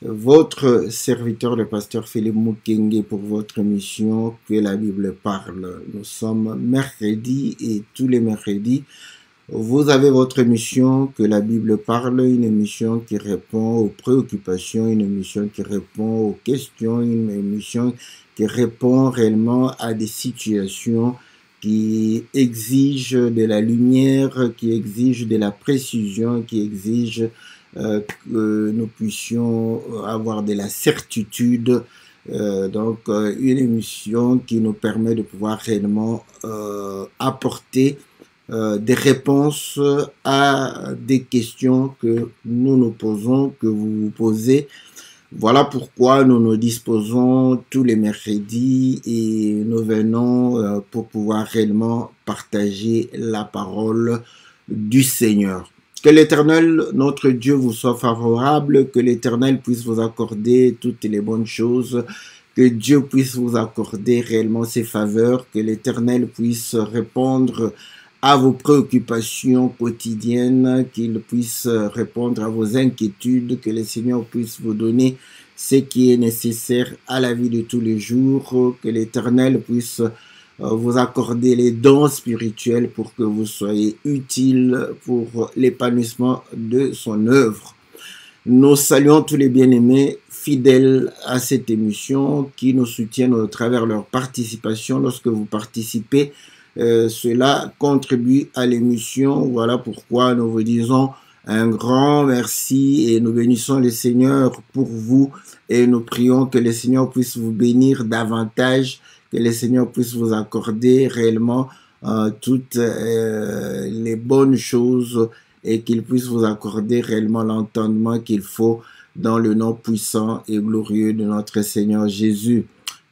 votre serviteur, le pasteur Philippe Mukenge, pour votre émission Que la Bible parle. Nous sommes mercredi et tous les mercredis, vous avez votre émission Que la Bible parle, une émission qui répond aux préoccupations, une émission qui répond aux questions, une émission qui répond réellement à des situations qui exigent de la lumière, qui exigent de la précision, qui exigent que nous puissions avoir de la certitude. Une émission qui nous permet de pouvoir réellement apporter des réponses à des questions que nous nous posons, que vous vous posez. Voilà pourquoi nous nous disposons tous les mercredis et nous venons pour pouvoir réellement partager la parole du Seigneur. Que l'Éternel, notre Dieu, vous soit favorable, que l'Éternel puisse vous accorder toutes les bonnes choses, que Dieu puisse vous accorder réellement ses faveurs, que l'Éternel puisse répondre à vos préoccupations quotidiennes, qu'il puisse répondre à vos inquiétudes, que le Seigneur puisse vous donner ce qui est nécessaire à la vie de tous les jours, que l'Éternel puisse vous accorder les dons spirituels pour que vous soyez utiles pour l'épanouissement de son œuvre. Nous saluons tous les bien-aimés fidèles à cette émission qui nous soutiennent au travers de leur participation. Lorsque vous participez, cela contribue à l'émission. Voilà pourquoi nous vous disons un grand merci et nous bénissons le Seigneur pour vous et nous prions que le Seigneur puisse vous bénir davantage, que le Seigneur puisse vous accorder réellement toutes les bonnes choses et qu'il puisse vous accorder réellement l'entendement qu'il faut dans le nom puissant et glorieux de notre Seigneur Jésus.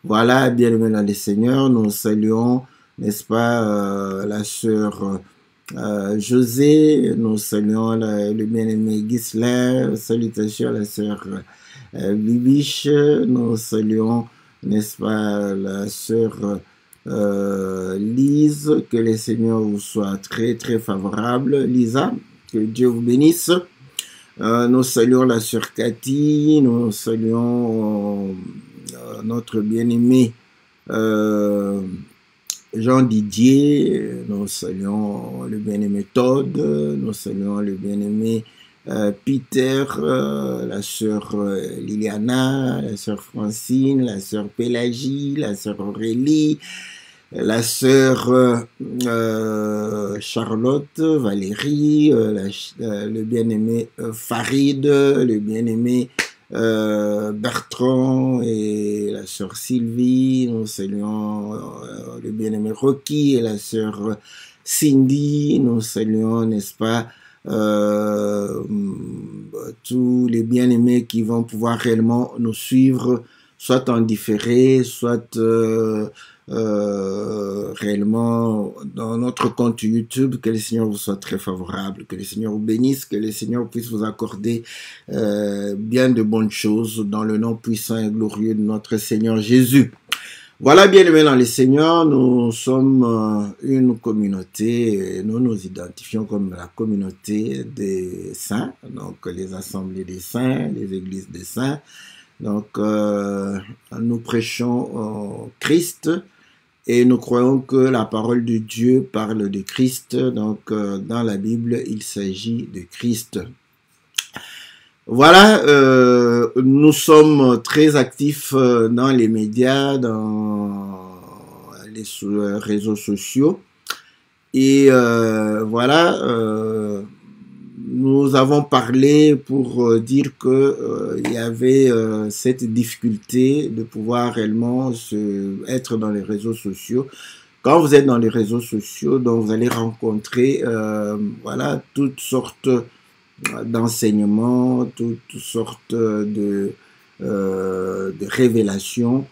Voilà, bien-aimés dans le Seigneur, nous saluons, n'est-ce pas, la sœur José, nous saluons le bien-aimé Ghislain, salutations à la sœur Bibiche, nous saluons, n'est-ce pas, la sœur Lise, que le Seigneur vous soit très très favorable. Lisa, que Dieu vous bénisse. Nous saluons la sœur Cathy, nous saluons notre bien-aimé Jean Didier, nous saluons le bien-aimé Todd, nous saluons le bien-aimé Peter, la sœur Liliana, la sœur Francine, la sœur Pélagie, la sœur Aurélie, la sœur Charlotte, Valérie, le bien-aimé Farid, le bien-aimé Bertrand et la sœur Sylvie, nous saluons le bien-aimé Rocky et la sœur Cindy, nous saluons, n'est-ce pas, tous les bien-aimés qui vont pouvoir réellement nous suivre, soit en différé, soit réellement dans notre compte YouTube. Que le Seigneur vous soit très favorable, que le Seigneur vous bénisse, que le Seigneur puisse vous accorder bien de bonnes choses dans le nom puissant et glorieux de notre Seigneur Jésus. Voilà, bien-aimés dans le Seigneur, nous sommes une communauté, nous nous identifions comme la communauté des saints, donc les assemblées des saints, les églises des saints. Donc, nous prêchons Christ et nous croyons que la parole de Dieu parle de Christ. Donc, dans la Bible, il s'agit de Christ. Voilà, nous sommes très actifs dans les médias, dans les réseaux sociaux. Et voilà, nous avons parlé pour dire que il y avait cette difficulté de pouvoir réellement être dans les réseaux sociaux. Quand vous êtes dans les réseaux sociaux, donc vous allez rencontrer voilà, toutes sortes d'enseignements, toutes sortes de révélations.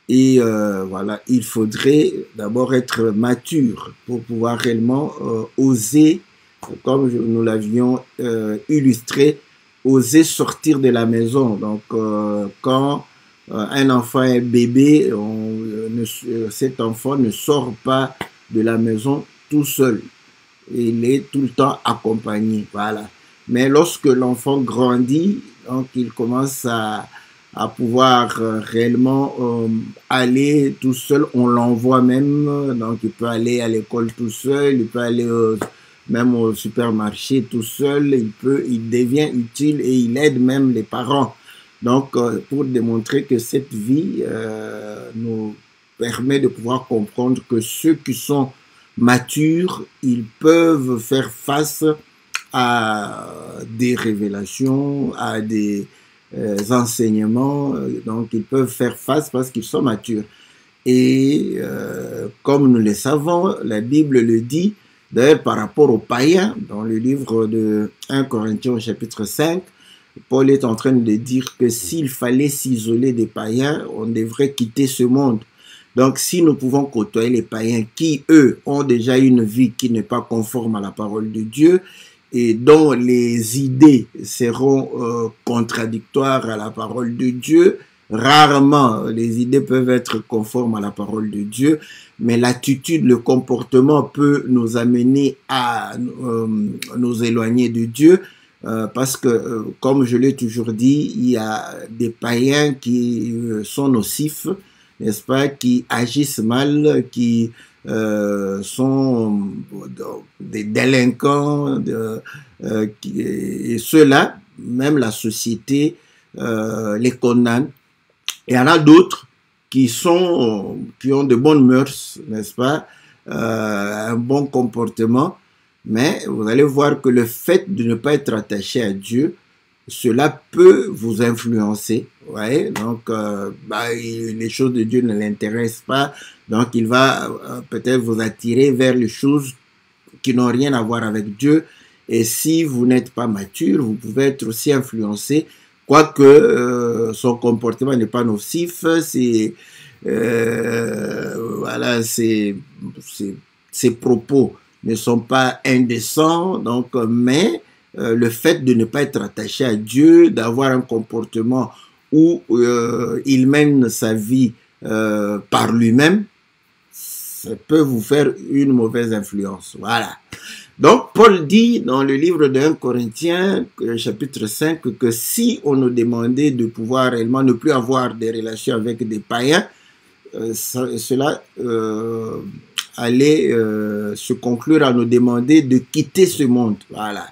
Et voilà, il faudrait d'abord être mature pour pouvoir réellement oser, comme nous l'avions illustré, oser sortir de la maison. Donc, quand un enfant est bébé, cet enfant ne sort pas de la maison tout seul. Il est tout le temps accompagné. Voilà. Mais lorsque l'enfant grandit, Donc, il commence à pouvoir réellement aller tout seul. On l'envoie même, donc il peut aller à l'école tout seul, il peut aller même au supermarché tout seul, il devient utile et il aide même les parents. Donc, pour démontrer que cette vie nous permet de pouvoir comprendre que ceux qui sont matures, ils peuvent faire face à des révélations, à des enseignements, donc ils peuvent faire face parce qu'ils sont matures. Et comme nous le savons, la Bible le dit, d'ailleurs par rapport aux païens, dans le livre de 1 Corinthiens au chapitre 5, Paul est en train de dire que s'il fallait s'isoler des païens, on devrait quitter ce monde. Donc si nous pouvons côtoyer les païens qui, eux, ont déjà une vie qui n'est pas conforme à la parole de Dieu, et dont les idées seront contradictoires à la parole de Dieu. Rarement, les idées peuvent être conformes à la parole de Dieu, mais l'attitude, le comportement peut nous amener à nous éloigner de Dieu, parce que, comme je l'ai toujours dit, il y a des païens qui sont nocifs, n'est-ce pas, qui agissent mal, qui sont des délinquants, et ceux-là, même la société les condamne. Et il y en a d'autres qui ont de bonnes mœurs, n'est-ce pas, un bon comportement, mais vous allez voir que le fait de ne pas être attaché à Dieu, cela peut vous influencer, ouais. Donc les choses de Dieu ne l'intéressent pas, donc il va peut-être vous attirer vers les choses qui n'ont rien à voir avec Dieu, et si vous n'êtes pas mature, vous pouvez être aussi influencé, quoique son comportement n'est pas nocif, voilà, ses propos ne sont pas indécents, donc, mais le fait de ne pas être attaché à Dieu, d'avoir un comportement où il mène sa vie par lui-même, ça peut vous faire une mauvaise influence. Voilà. Donc, Paul dit dans le livre de 1 Corinthiens, chapitre 5, que si on nous demandait de pouvoir réellement ne plus avoir des relations avec des païens, cela allait se conclure à nous demander de quitter ce monde. Voilà.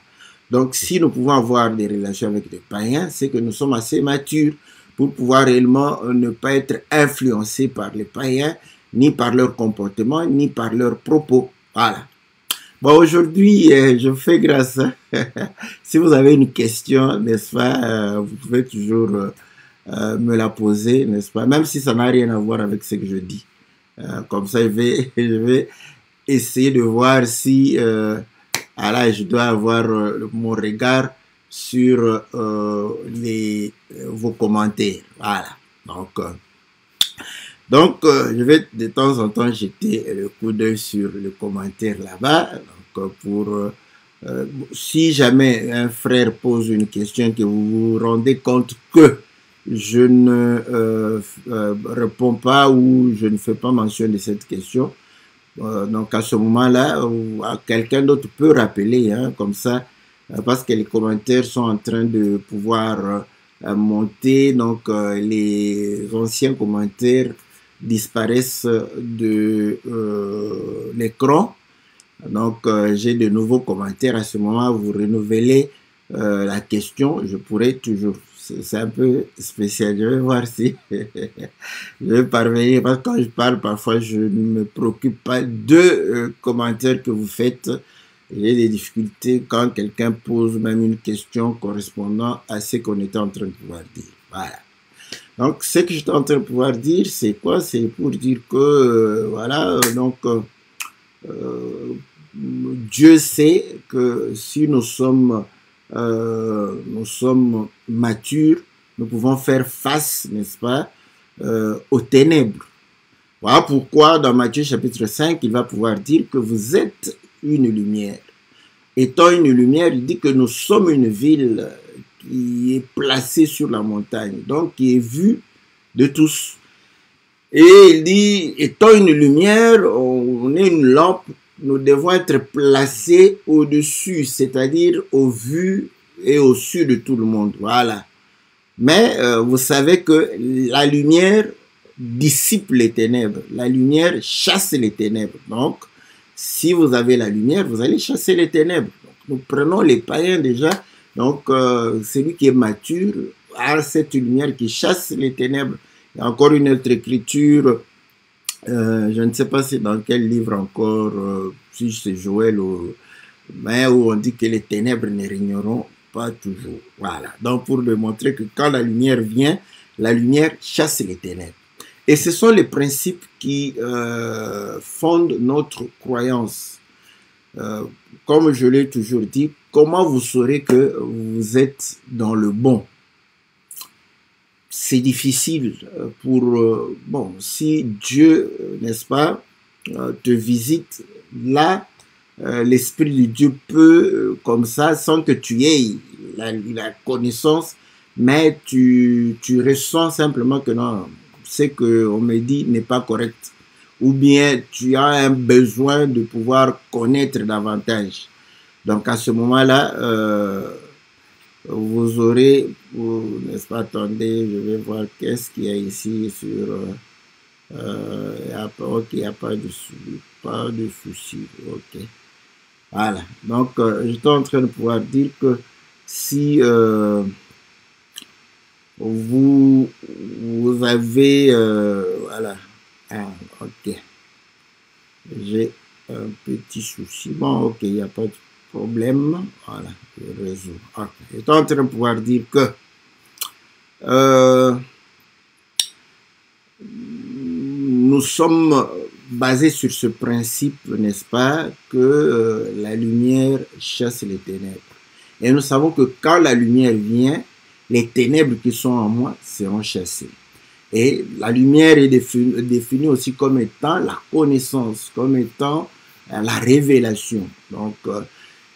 Donc, si nous pouvons avoir des relations avec des païens, c'est que nous sommes assez matures pour pouvoir réellement ne pas être influencés par les païens, ni par leur comportement, ni par leurs propos. Voilà. Bon, aujourd'hui, je fais grâce. Si vous avez une question, n'est-ce pas, vous pouvez toujours me la poser, n'est-ce pas, même si ça n'a rien à voir avec ce que je dis. Comme ça, je vais essayer de voir si alors, je dois avoir mon regard sur vos commentaires. Voilà. Donc, je vais de temps en temps jeter le coup d'œil sur le commentaire là-bas. Donc, si jamais un frère pose une question que vous vous rendez compte que je ne réponds pas ou je ne fais pas mention de cette question, donc à ce moment-là, quelqu'un d'autre peut rappeler, hein, comme ça, parce que les commentaires sont en train de pouvoir monter, donc les anciens commentaires disparaissent de l'écran. Donc j'ai de nouveaux commentaires. À ce moment, vous renouvelez la question. Je pourrais toujours, c'est un peu spécial, je vais voir si je vais parvenir, parce que quand je parle, parfois je ne me préoccupe pas de commentaires que vous faites. J'ai des difficultés quand quelqu'un pose même une question correspondant à ce qu'on était en train de pouvoir dire. Voilà. Donc, ce que je suis en train de pouvoir dire, c'est quoi? C'est pour dire que, voilà, donc, Dieu sait que si nous sommes matures, nous pouvons faire face, n'est-ce pas, aux ténèbres. Voilà pourquoi dans Matthieu chapitre 5, il va pouvoir dire que vous êtes une lumière. Étant une lumière, il dit que nous sommes une ville qui est placée sur la montagne, donc qui est vue de tous. Et il dit, étant une lumière, on est une lampe, nous devons être placés au-dessus, c'est-à-dire au vu et au su de tout le monde. Voilà. Mais vous savez que la lumière dissipe les ténèbres. La lumière chasse les ténèbres. Donc, si vous avez la lumière, vous allez chasser les ténèbres. Donc, nous prenons les païens déjà. Donc, celui qui est mature a cette lumière qui chasse les ténèbres. Il y a encore une autre écriture, je ne sais pas si dans quel livre encore, si c'est Joël ou... mais où on dit que les ténèbres ne régneront pas toujours. Voilà. Donc, pour démontrer que quand la lumière vient, la lumière chasse les ténèbres. Et ce sont les principes qui fondent notre croyance. Comme je l'ai toujours dit, comment vous saurez que vous êtes dans le bon? C'est difficile pour... bon, si Dieu, n'est-ce pas, te visite, là, l'Esprit de Dieu peut, comme ça, sans que tu aies la connaissance, mais tu ressens simplement que non, ce qu'on me dit n'est pas correct. Ou bien tu as un besoin de pouvoir connaître davantage. Donc à ce moment-là, vous aurez, n'est-ce pas, attendez, je vais voir qu'est-ce qu'il y a ici sur... ok, il n'y a pas de souci, ok. Voilà, donc j'étais en train de pouvoir dire que si vous avez, voilà, ok, j'ai un petit souci, bon, ok, il n'y a pas de problème, voilà, je résous. Okay. J'étais en train de pouvoir dire que nous sommes basés sur ce principe, n'est-ce pas, que la lumière chasse les ténèbres. Et nous savons que quand la lumière vient, les ténèbres qui sont en moi seront chassées. Et la lumière est définie aussi comme étant la connaissance, comme étant la révélation. Donc,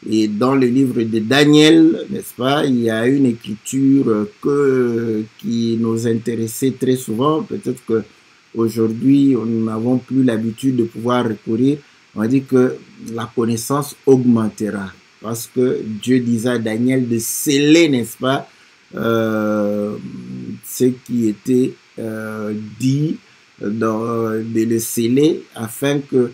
et dans le livre de Daniel, n'est-ce pas, il y a une écriture qui nous intéressait très souvent. Peut-être que aujourd'hui, nous n'avons plus l'habitude de pouvoir recourir. On dit que la connaissance augmentera. Parce que Dieu disait à Daniel de sceller, n'est-ce pas, ce qui était dit, de le sceller, afin que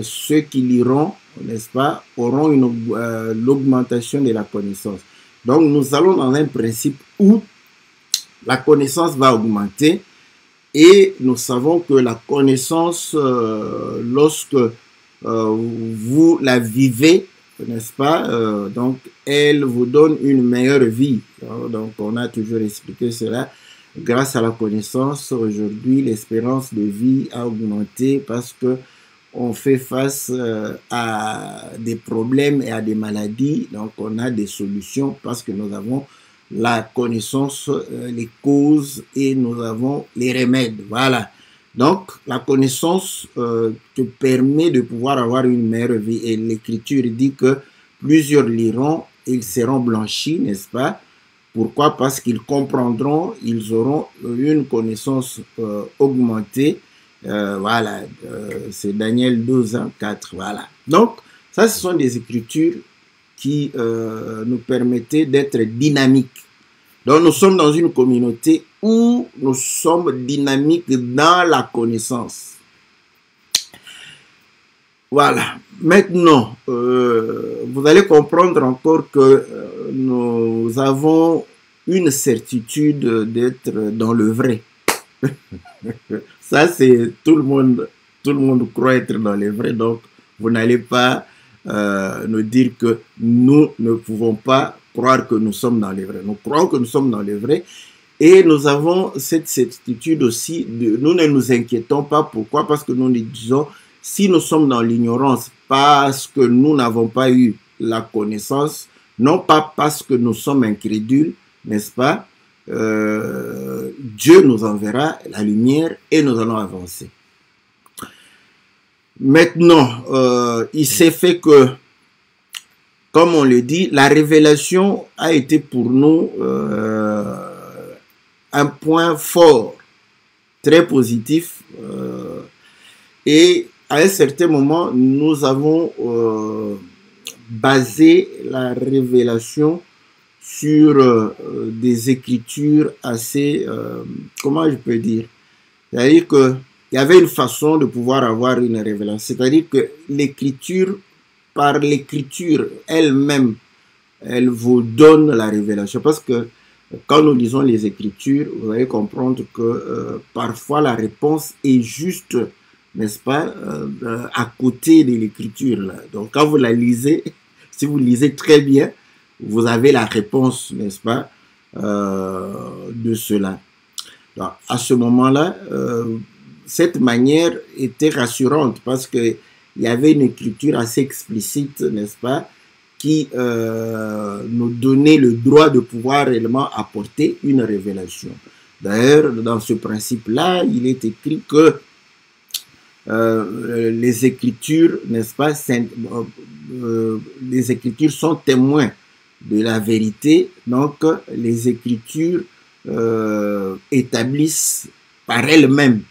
ceux qui liront, n'est-ce pas, auront l'augmentation de la connaissance. Donc, nous allons dans un principe où la connaissance va augmenter. Et nous savons que la connaissance, lorsque vous la vivez, n'est-ce pas, donc elle vous donne une meilleure vie. Donc on a toujours expliqué cela. Grâce à la connaissance, aujourd'hui, l'espérance de vie a augmenté parce que on fait face à des problèmes et à des maladies. Donc on a des solutions parce que nous avons la connaissance, les causes et nous avons les remèdes. Voilà. Donc, la connaissance te permet de pouvoir avoir une meilleure vie. Et l'Écriture dit que plusieurs liront, ils seront blanchis, n'est-ce pas? Pourquoi? Parce qu'ils comprendront, ils auront une connaissance augmentée. Voilà. C'est Daniel 12, 4. Voilà. Donc, ça, ce sont des Écritures qui nous permettaient d'être dynamiques. Donc nous sommes dans une communauté où nous sommes dynamiques dans la connaissance. Voilà. Maintenant, vous allez comprendre encore que nous avons une certitude d'être dans le vrai. Ça, c'est tout le monde croit être dans le vrai, donc vous n'allez pas nous dire que nous ne pouvons pas croire que nous sommes dans le vrai. Nous croyons que nous sommes dans le vrai et nous avons cette certitude aussi, nous ne nous inquiétons pas. Pourquoi? Parce que nous nous disons, si nous sommes dans l'ignorance, parce que nous n'avons pas eu la connaissance, non pas parce que nous sommes incrédules, n'est-ce pas? Dieu nous enverra la lumière et nous allons avancer. Maintenant, il s'est fait que, comme on le dit, la révélation a été pour nous un point fort, très positif. Et à un certain moment, nous avons basé la révélation sur des écritures assez, comment je peux dire, c'est-à-dire qu'il y avait une façon de pouvoir avoir une révélation, c'est-à-dire que l'écriture, par l'écriture elle-même, elle vous donne la révélation, parce que quand nous lisons les Écritures, vous allez comprendre que parfois la réponse est juste, n'est-ce pas, à côté de l'Écriture. Donc quand vous la lisez, si vous lisez très bien, vous avez la réponse, n'est-ce pas, de cela. Donc, à ce moment-là, cette manière était rassurante parce qu'il y avait une écriture assez explicite, n'est-ce pas, qui nous donnait le droit de pouvoir réellement apporter une révélation. D'ailleurs, dans ce principe-là, il est écrit que les Écritures, n'est-ce pas, les Écritures sont témoins de la vérité, donc les Écritures établissent par elles-mêmes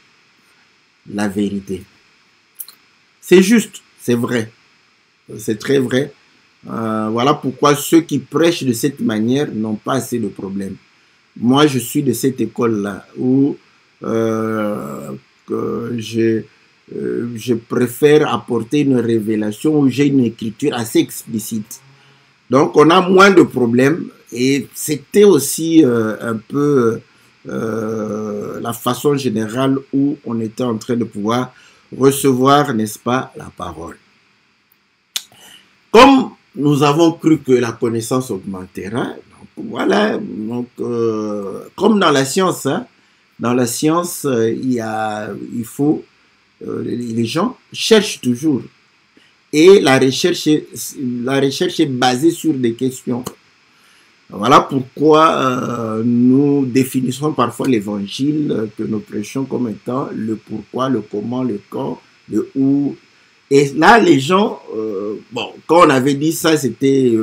la vérité. C'est juste, c'est vrai, c'est très vrai. Voilà pourquoi ceux qui prêchent de cette manière n'ont pas assez de problèmes. Moi, je suis de cette école-là où je préfère apporter une révélation où j'ai une écriture assez explicite. Donc, on a moins de problèmes et c'était aussi un peu la façon générale où on était en train de pouvoir recevoir, n'est-ce pas, la parole. Comme nous avons cru que la connaissance augmentera, donc voilà, donc, comme dans la science, hein, dans la science, les gens cherchent toujours. Et la recherche est basée sur des questions. Voilà pourquoi nous définissons parfois l'évangile que nous prêchons comme étant le pourquoi, le comment, le quand, le où. Et là, les gens, bon, quand on avait dit ça, c'était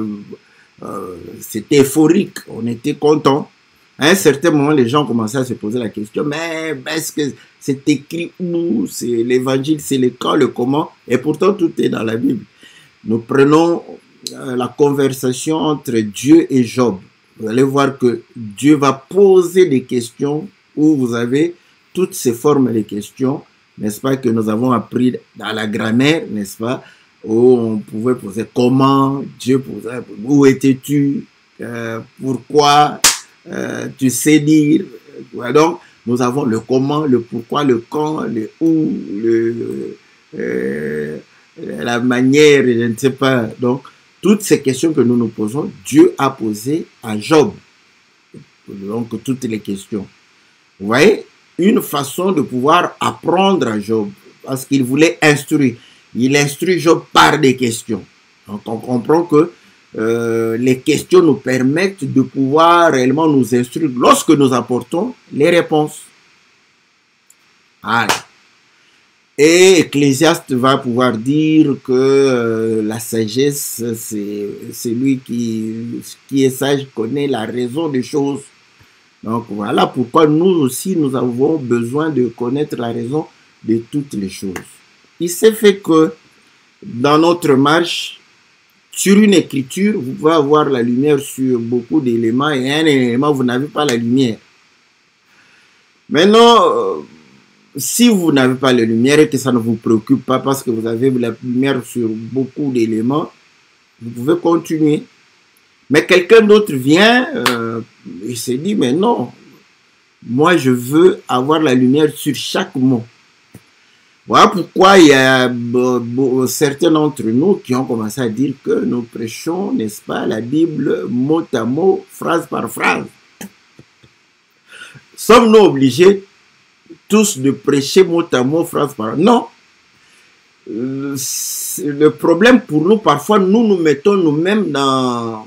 euphorique, on était content. À un certain moment, les gens commençaient à se poser la question, mais est-ce que c'est écrit où? C'est l'évangile, c'est le quand, le comment? Et pourtant, tout est dans la Bible. Nous prenons la conversation entre Dieu et Job. Vous allez voir que Dieu va poser des questions où vous avez toutes ces formes de questions, n'est-ce pas, que nous avons appris dans la grammaire, n'est-ce pas, où on pouvait poser comment, Dieu posait, où étais-tu, pourquoi, tu sais dire. Donc, nous avons le comment, le pourquoi, le quand, le où, la manière, je ne sais pas. Donc, toutes ces questions que nous nous posons, Dieu a posé à Job. Donc, toutes les questions. Vous voyez, une façon de pouvoir apprendre à Job, parce qu'il voulait instruire. Il instruit Job par des questions. Donc, on comprend que les questions nous permettent de pouvoir réellement nous instruire lorsque nous apportont les réponses. Voilà. Et Ecclésiaste va pouvoir dire que la sagesse, c'est celui qui est sage connaît la raison des choses. Donc voilà pourquoi nous aussi, nous avons besoin de connaître la raison de toutes les choses. Il s'est fait que dans notre marche, sur une écriture, vous pouvez avoir la lumière sur beaucoup d'éléments et un élément, vous n'avez pas la lumière. Maintenant, si vous n'avez pas la lumière et que ça ne vous préoccupe pas parce que vous avez la lumière sur beaucoup d'éléments, vous pouvez continuer. Mais quelqu'un d'autre vient et se dit, mais non, moi je veux avoir la lumière sur chaque mot. Voilà pourquoi il y a certains d'entre nous qui ont commencé à dire que nous prêchons, n'est-ce pas, la Bible mot à mot, phrase par phrase. Sommes-nous obligés tous de prêcher mot à mot, phrase par phrase? Non. Le problème pour nous, parfois, nous mettons nous-mêmes dans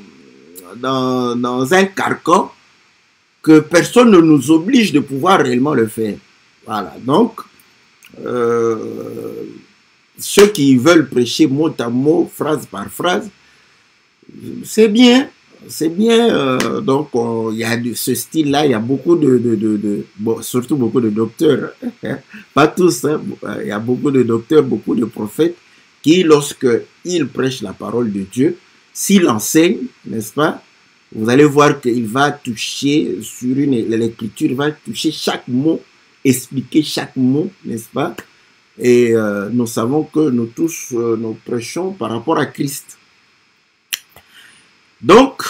un carcan que personne ne nous oblige de pouvoir réellement le faire. Voilà, donc, ceux qui veulent prêcher mot à mot, phrase par phrase, c'est bien. C'est bien, donc il y a ce style-là, il y a beaucoup bon, surtout beaucoup de docteurs, hein, pas tous, hein, il y a beaucoup de docteurs, beaucoup de prophètes qui, lorsqu'ils prêchent la parole de Dieu, s'ils enseignent, n'est-ce pas, vous allez voir qu'il va toucher sur l'écriture, il va toucher chaque mot, expliquer chaque mot, n'est-ce pas? Et nous savons que nous tous, nous prêchons par rapport à Christ. Donc,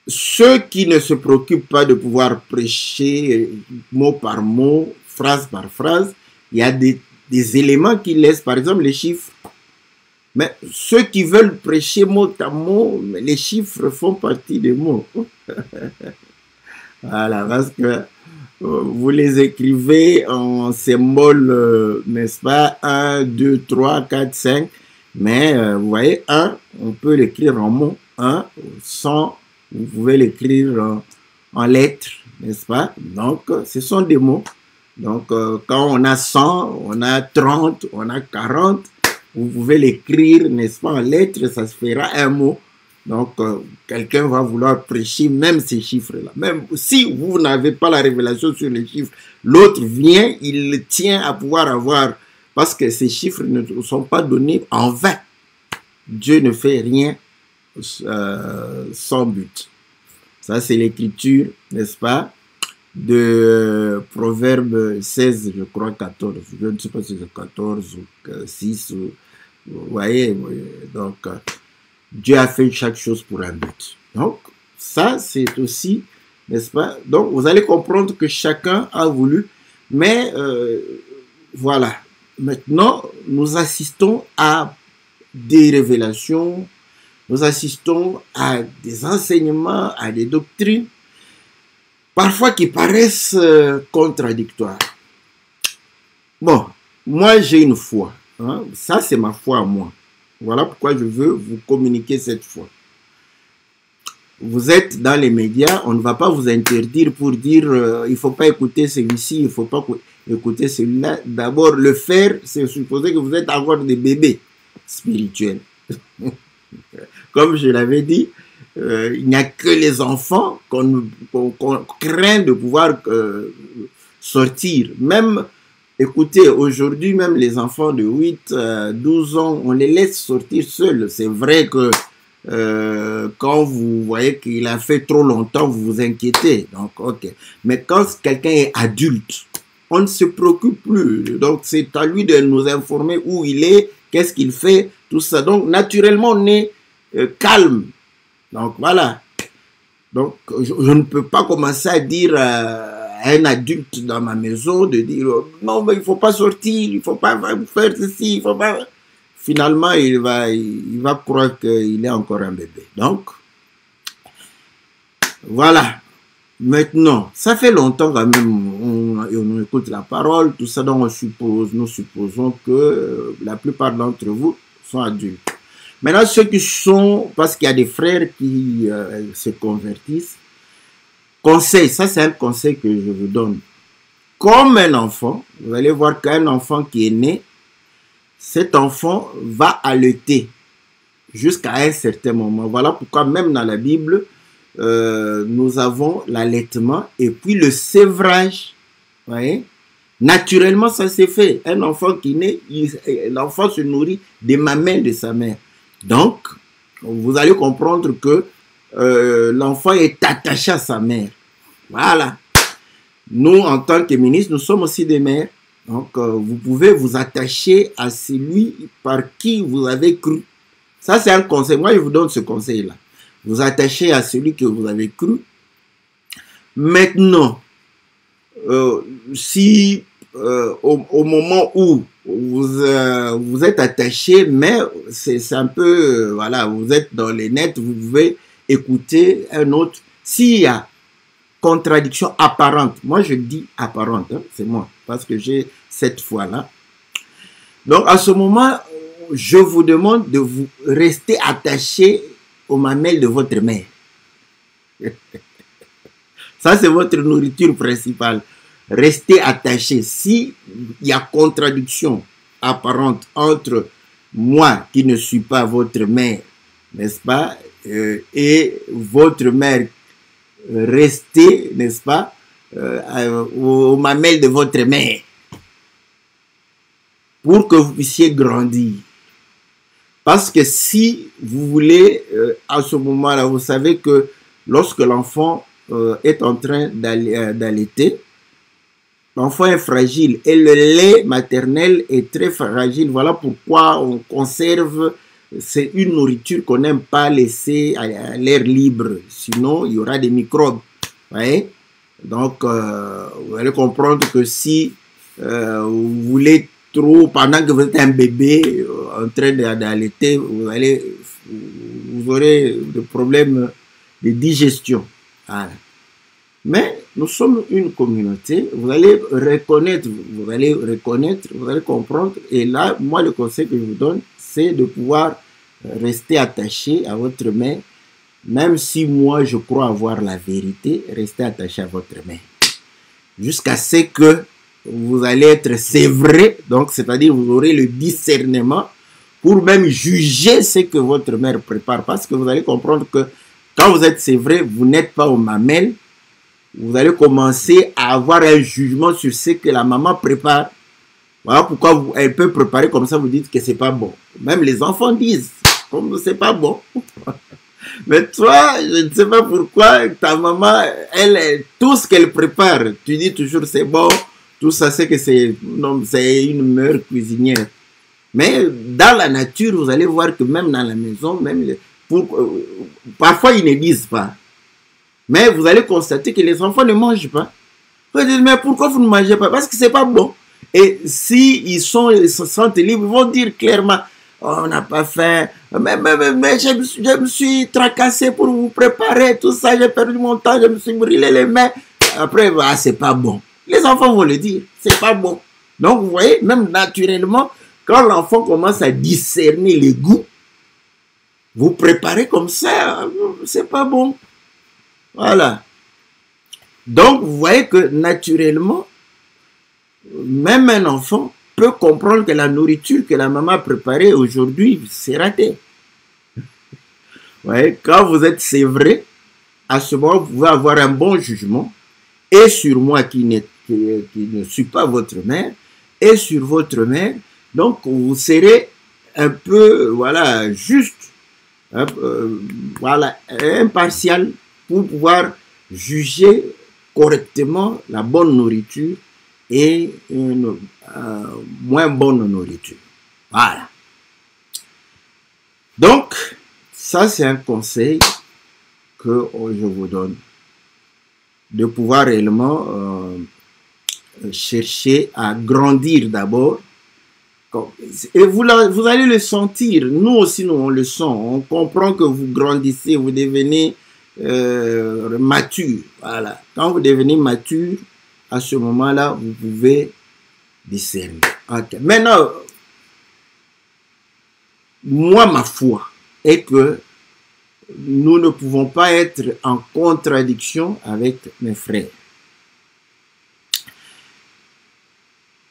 ceux qui ne se préoccupent pas de pouvoir prêcher mot par mot, phrase par phrase, il y a des éléments qui laissent, par exemple les chiffres. Mais ceux qui veulent prêcher mot à mot, les chiffres font partie des mots. Voilà, parce que vous les écrivez en symboles, n'est-ce pas, 1, 2, 3, 4, 5. Mais vous voyez, 1, on peut l'écrire en mots. 1, 100, vous pouvez l'écrire en lettres, n'est-ce pas? Donc, ce sont des mots. Donc, quand on a 100, on a 30, on a 40, vous pouvez l'écrire, n'est-ce pas, en lettres, ça se fera un mot. Donc, quelqu'un va vouloir prêcher même ces chiffres-là. Même si vous n'avez pas la révélation sur les chiffres, l'autre vient, il tient à pouvoir avoir, parce que ces chiffres ne sont pas donnés en vain. Dieu ne fait rien sans but. Ça, c'est l'écriture, n'est-ce pas, de Proverbe 16, je crois 14. Je ne sais pas si c'est 14 ou 6. Vous voyez, donc, Dieu a fait chaque chose pour un but. Donc, ça, c'est aussi, n'est-ce pas? Donc, vous allez comprendre que chacun a voulu, mais voilà. Maintenant, nous assistons à des révélations, nous assistons à des enseignements, à des doctrines, parfois qui paraissent contradictoires. Bon, moi, j'ai une foi. Hein? Ça, c'est ma foi à moi. Voilà pourquoi je veux vous communiquer cette foi. Vous êtes dans les médias, on ne va pas vous interdire pour dire il ne faut pas écouter celui-ci, il ne faut pas écouter celui-là. D'abord, le faire, c'est supposer que vous êtes encore des bébés spirituels. Comme je l'avais dit, il n'y a que les enfants qu'on craint de pouvoir sortir. Même, écoutez, aujourd'hui, même les enfants de 8, 12 ans, on les laisse sortir seuls. C'est vrai que quand vous voyez qu'il a fait trop longtemps, vous vous inquiétez. Donc, ok. Mais quand quelqu'un est adulte, on ne se préoccupe plus. Donc, c'est à lui de nous informer où il est, qu'est-ce qu'il fait, tout ça. Donc, naturellement, on est calme. Donc, voilà. Donc, je ne peux pas commencer à dire à un adulte dans ma maison de dire non, mais il ne faut pas sortir, il ne faut pas faire ceci, il faut pas. Finalement, il va croire qu'il est encore un bébé. Donc, voilà. Maintenant, ça fait longtemps quand même, on écoute la parole, tout ça, donc nous supposons que la plupart d'entre vous sont adultes. Maintenant, ceux qui sont, parce qu'il y a des frères qui se convertissent, conseil, ça c'est un conseil que je vous donne. Comme un enfant, vous allez voir qu'un enfant qui est né, cet enfant va allaiter jusqu'à un certain moment. Voilà pourquoi même dans la Bible, nous avons l'allaitement et puis le sévrage. Vous voyez? Naturellement, ça s'est fait. Un enfant qui naît, l'enfant se nourrit des mamelles de sa mère. Donc, vous allez comprendre que l'enfant est attaché à sa mère. Voilà. Nous, en tant que ministres, nous sommes aussi des mères. Donc, vous pouvez vous attacher à celui par qui vous avez cru. Ça, c'est un conseil. Moi, je vous donne ce conseil-là. Vous attachez à celui que vous avez cru. Maintenant, si au moment où vous êtes attaché, mais c'est un peu, voilà, vous êtes dans les nets, vous pouvez écouter un autre. S'il y a contradiction apparente, moi je dis apparente, hein, c'est moi, parce que j'ai cette foi-là. Donc à ce moment, je vous demande de vous rester attaché aux mamelles de votre mère. Ça, c'est votre nourriture principale. Restez attaché. S'il y a contradiction apparente entre moi qui ne suis pas votre mère, n'est-ce pas, et votre mère, restez, n'est-ce pas, aux mamelles de votre mère pour que vous puissiez grandir. Parce que si vous voulez, à ce moment-là, vous savez que lorsque l'enfant est en train d'allaiter, l'enfant est fragile et le lait maternel est très fragile. Voilà pourquoi on conserve, c'est une nourriture qu'on n'aime pas laisser à l'air libre. Sinon, il y aura des microbes. Ouais? Donc, vous allez comprendre que si vous voulez trop, pendant que vous êtes un bébé en train d'allaiter, vous aurez des problèmes de digestion. Voilà. Mais nous sommes une communauté, vous allez reconnaître, vous allez comprendre. Et là, moi, le conseil que je vous donne, c'est de pouvoir rester attaché à votre mère. Même si moi, je crois avoir la vérité, restez attaché à votre mère. Jusqu'à ce que vous allez être sévré, donc c'est-à-dire vous aurez le discernement pour même juger ce que votre mère prépare. Parce que vous allez comprendre que quand vous êtes sévré, vous n'êtes pas au mamelles. Vous allez commencer à avoir un jugement sur ce que la maman prépare. Voilà pourquoi elle peut préparer comme ça, vous dites que c'est pas bon. Même les enfants disent, comme c'est pas bon. Mais toi, je ne sais pas pourquoi ta maman, elle, tout ce qu'elle prépare, tu dis toujours c'est bon, tout ça c'est que c'est une meilleure cuisinière. Mais dans la nature, vous allez voir que même dans la maison, même parfois ils ne disent pas. Mais vous allez constater que les enfants ne mangent pas. Vous allez dire, mais pourquoi vous ne mangez pas? Parce que c'est pas bon. Et si ils se sentent libres, ils vont dire clairement, oh, on n'a pas faim, mais je me suis tracassé pour vous préparer tout ça, j'ai perdu mon temps, je me suis brûlé les mains. Après, bah, c'est pas bon. Les enfants vont le dire, c'est pas bon. Donc, vous voyez, même naturellement, quand l'enfant commence à discerner les goûts, vous préparez comme ça, c'est pas bon. Voilà. Donc, vous voyez que naturellement, même un enfant peut comprendre que la nourriture que la maman a préparée aujourd'hui, c'est raté. Ouais, quand vous êtes sévré, à ce moment, vous pouvez avoir un bon jugement, et sur moi qui ne suis pas votre mère, et sur votre mère. Donc, vous serez un peu, voilà, juste, voilà, impartial, pour pouvoir juger correctement la bonne nourriture et une moins bonne nourriture. Voilà. Donc, ça c'est un conseil que je vous donne. De pouvoir réellement chercher à grandir d'abord. Et vous allez le sentir. Nous aussi, nous, on le sent. On comprend que vous grandissez, vous devenez mature. Voilà. Quand vous devenez mature, à ce moment-là, vous pouvez discerner. Okay. Maintenant, moi, ma foi est que nous ne pouvons pas être en contradiction avec mes frères.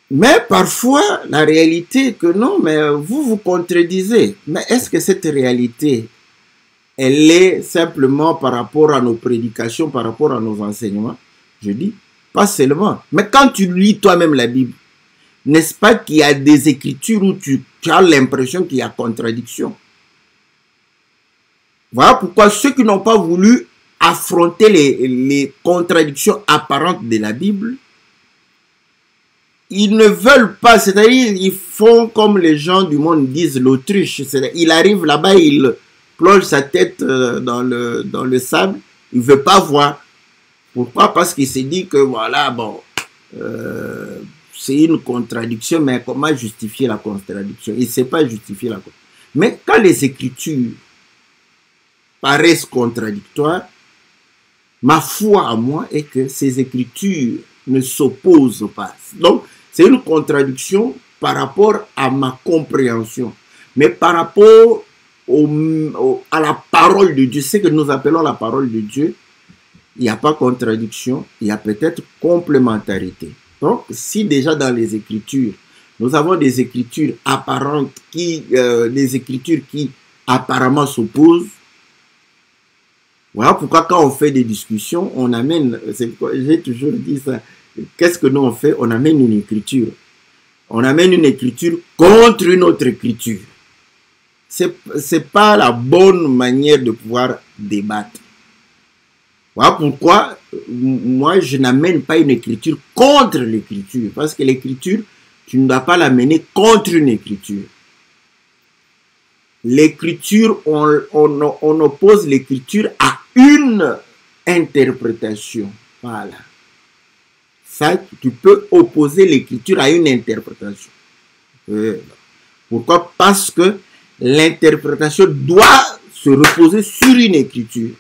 Mais parfois, la réalité est que non, mais vous contredisez. Mais est-ce que cette réalité, elle est simplement par rapport à nos prédications, par rapport à nos enseignements? Je dis, pas seulement. Mais quand tu lis toi-même la Bible, n'est-ce pas qu'il y a des écritures où tu as l'impression qu'il y a contradiction? Voilà pourquoi ceux qui n'ont pas voulu affronter les contradictions apparentes de la Bible, ils ne veulent pas, c'est-à-dire ils font comme les gens du monde disent l'autruche. Il arrive là-bas, il plonge sa tête dans le sable, il ne veut pas voir. Pourquoi? Parce qu'il s'est dit que voilà, bon, c'est une contradiction, mais comment justifier la contradiction? Il ne sait pas justifier la contradiction. Mais quand les Écritures paraissent contradictoires, ma foi à moi est que ces Écritures ne s'opposent pas. Donc, c'est une contradiction par rapport à ma compréhension. Mais par rapport à la parole de Dieu, ce que nous appelons la parole de Dieu, il n'y a pas contradiction, il y a peut-être complémentarité. Donc, si déjà dans les Écritures, nous avons des Écritures apparentes, des Écritures qui apparemment s'opposent, voilà pourquoi quand on fait des discussions, on amène, j'ai toujours dit ça, qu'est-ce que nous on fait? On amène une écriture. On amène une écriture contre une autre écriture. c'est pas la bonne manière de pouvoir débattre. Voilà pourquoi moi je n'amène pas une écriture contre l'écriture, parce que l'écriture, tu ne dois pas l'amener contre une écriture. L'écriture, on oppose l'écriture à une interprétation. Voilà. Ça, tu peux opposer l'écriture à une interprétation. Pourquoi? Parce que l'interprétation doit se reposer sur une écriture.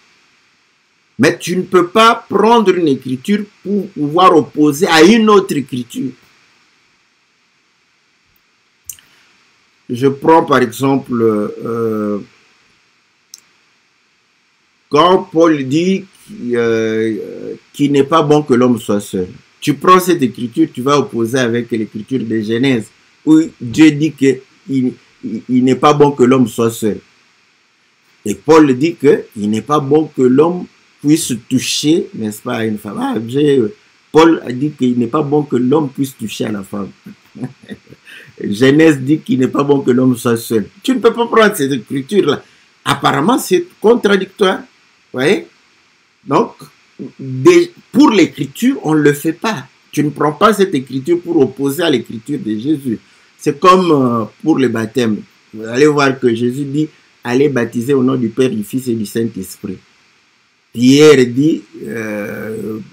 Mais tu ne peux pas prendre une écriture pour pouvoir opposer à une autre écriture. Je prends par exemple quand Paul dit qu'il n'est pas bon que l'homme soit seul. Tu prends cette écriture, tu vas opposer avec l'écriture de Genèse, où Dieu dit qu'il n'est pas bon que l'homme soit seul. Et Paul dit qu'il n'est pas bon que l'homme puisse toucher, n'est-ce pas, à une femme. Ah, Paul a dit qu'il n'est pas bon que l'homme puisse toucher à la femme. Genèse dit qu'il n'est pas bon que l'homme soit seul. Tu ne peux pas prendre cette écriture-là. Apparemment, c'est contradictoire. Vous voyez? Donc, pour l'écriture, on ne le fait pas. Tu ne prends pas cette écriture pour opposer à l'écriture de Jésus. C'est comme pour le baptême. Vous allez voir que Jésus dit, allez baptiser au nom du Père, du Fils et du Saint-Esprit. Pierre dit,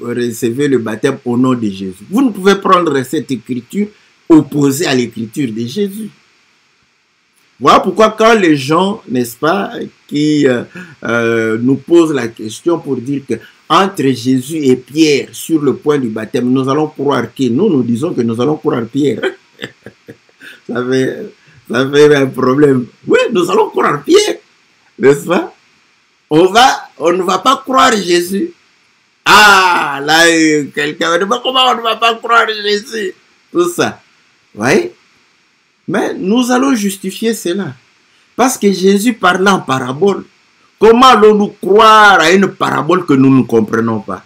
recevez le baptême au nom de Jésus. Vous ne pouvez prendre cette écriture opposée à l'écriture de Jésus. Voilà pourquoi quand les gens, n'est-ce pas, qui nous posent la question pour dire que entre Jésus et Pierre sur le point du baptême, nous allons croire qui? Nous disons que nous allons croire Pierre. ça fait un problème. Oui, nous allons croire Pierre, n'est-ce pas? On ne va pas croire Jésus. Ah, là, quelqu'un va dire, comment on ne va pas croire Jésus? Tout ça. Vous voyez? Mais nous allons justifier cela. Parce que Jésus parlait en parabole. Comment allons-nous croire à une parabole que nous ne comprenons pas?